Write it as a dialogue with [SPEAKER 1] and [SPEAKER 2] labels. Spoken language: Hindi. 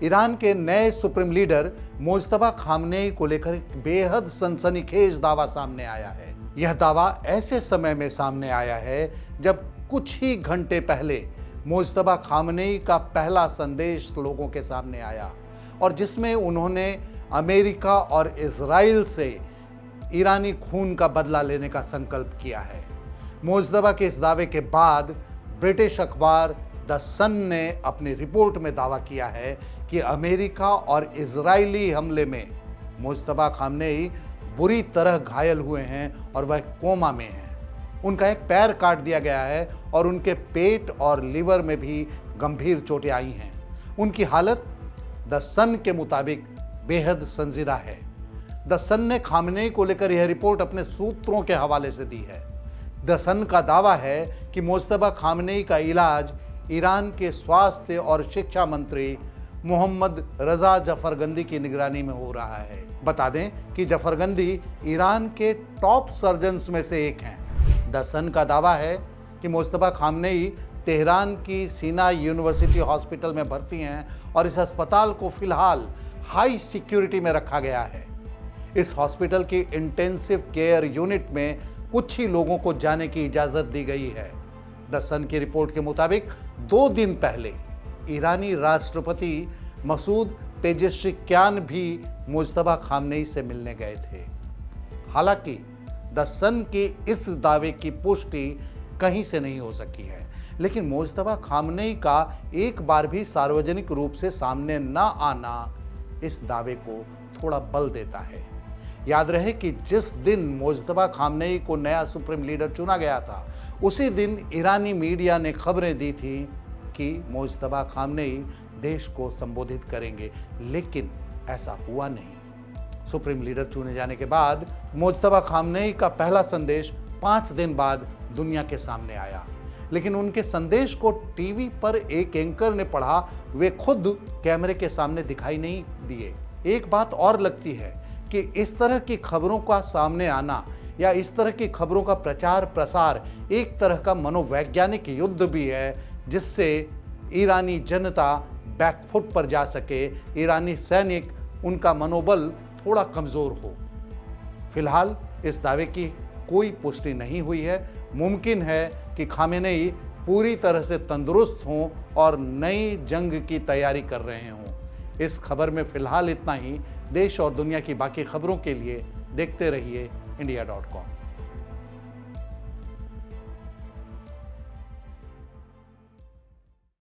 [SPEAKER 1] ईरान के नए सुप्रीम लीडर मुज्तबा खामनेई को लेकर एक बेहद सनसनीखेज दावा सामने आया है। यह दावा ऐसे समय में सामने आया है जब कुछ ही घंटे पहले मुज्तबा खामनेई का पहला संदेश लोगों के सामने आया और जिसमें उन्होंने अमेरिका और इजराइल से ईरानी खून का बदला लेने का संकल्प किया है। मुज्तबा के इस दावे के बाद ब्रिटिश अखबार द सन ने अपनी रिपोर्ट में दावा किया है कि अमेरिका और इजरायली हमले में मुज्तबा खामनेई बुरी तरह घायल हुए हैं और वह कोमा में हैं। उनका एक पैर काट दिया गया है और उनके पेट और लिवर में भी गंभीर चोटें आई हैं। उनकी हालत द सन के मुताबिक बेहद संजीदा है। द सन ने खामनेई को लेकर यह रिपोर्ट अपने सूत्रों के हवाले से दी है। द सन का दावा है कि मुज्तबा खामनेई का इलाज ईरान के स्वास्थ्य और शिक्षा मंत्री मोहम्मद रजा जफरगंदी की निगरानी में हो रहा है। बता दें कि जफरगंदी ईरान के टॉप सर्जन्स में से एक हैं। द सन का दावा है कि मुज्तबा खामनेई तेहरान की सीना यूनिवर्सिटी हॉस्पिटल में भर्ती हैं और इस अस्पताल को फिलहाल हाई सिक्योरिटी में रखा गया है। इस हॉस्पिटल की इंटेंसिव केयर यूनिट में कुछ ही लोगों को जाने की इजाज़त दी गई है। द सन की रिपोर्ट के मुताबिक 2 दिन पहले ईरानी राष्ट्रपति मसूद पेजेश्कियान भी मुज्तबा खामनेई से मिलने गए थे। हालांकि द सन के इस दावे की पुष्टि कहीं से नहीं हो सकी है, लेकिन मुज्तबा खामनेई का एक बार भी सार्वजनिक रूप से सामने न आना इस दावे को थोड़ा बल देता है। याद रहे कि जिस दिन मुज्तबा खामनेई को नया सुप्रीम लीडर चुना गया था, उसी दिन ईरानी मीडिया ने खबरें दी थी कि मुज्तबा खामनेई देश को संबोधित करेंगे, लेकिन ऐसा हुआ नहीं। सुप्रीम लीडर चुने जाने के बाद मुज्तबा खामनेई का पहला संदेश 5 दिन बाद दुनिया के सामने आया, लेकिन उनके संदेश को टीवी पर एक एंकर ने पढ़ा, वे खुद कैमरे के सामने दिखाई नहीं दिए। एक बात और लगती है कि इस तरह की खबरों का सामने आना या इस तरह की खबरों का प्रचार प्रसार एक तरह का मनोवैज्ञानिक युद्ध भी है, जिससे ईरानी जनता बैकफुट पर जा सके, ईरानी सैनिक उनका मनोबल थोड़ा कमज़ोर हो। फिलहाल इस दावे की कोई पुष्टि नहीं हुई है। मुमकिन है कि खामेनेई पूरी तरह से तंदुरुस्त हों और नई जंग की तैयारी कर रहे हों। इस खबर में फिलहाल इतना ही। देश और दुनिया की बाकी खबरों के लिए देखते रहिए India.com।